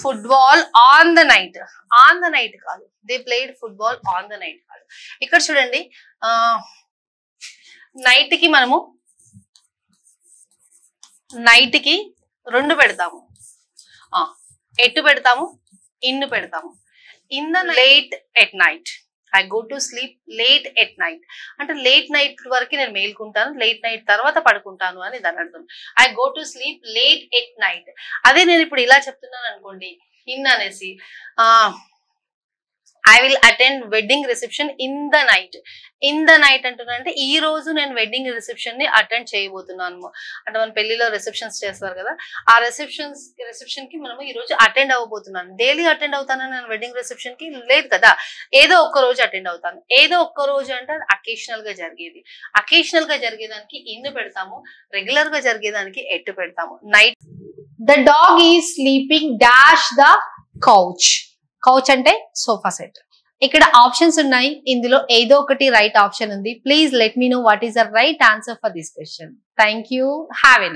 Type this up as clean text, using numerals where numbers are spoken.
Football on the night. On the night కాదు, they played football on the night కాదు. ఇక్కడ చూడండి, night కి మనము నైట్ కి 2 పెడతాము. ఎటు పెడతాము? ఇన్ను పెడతాము. In the late at night. I go to sleep late at night అంటే లేట్ నైట్ వరకు నేను మేల్కుంటాను, లేట్ నైట్ తర్వాత పడుకుంటాను అని దాని అర్థం. I go to sleep late at night. అదే నేను ఇప్పుడు ఇలా చెప్తున్నాను అనుకోండి, ఇన్ అనేసి, I will attend wedding reception in the night. In the night అంటున్నా అంటే ఈ రోజు నేను వెడ్డింగ్ రిసెప్షన్ ని అటెండ్ చేయబోతున్నాను. అంటే మన పెళ్లిలో రిసెప్షన్స్ చేస్తారు కదా, ఆ రిసెప్షన్ కి మనము ఈ రోజు అటెండ్ అవ్వబోతున్నాను. డైలీ అటెండ్ అవుతాను నేను వెడ్డింగ్ రిసెప్షన్ కి? లేదు కదా, ఏదో ఒక్క రోజు అటెండ్ అవుతాను. ఏదో ఒక్క రోజు అంటే అది అకేషనల్ గా జరిగేది. అకేషనల్ గా జరిగేదానికి ఇన్ను పెడతాము, రెగ్యులర్ గా జరిగేదానికి ఎట్టు పెడతాము. Night. The dog is sleeping dash the couch. Couch అంటే సోఫా సెట్. ఇక్కడ ఆప్షన్స్ ఉన్నాయి, ఇందులో ఏదో ఒకటి రైట్ ఆప్షన్ ఉంది. Please let me know what is the right answer for this question. Thank you. Have a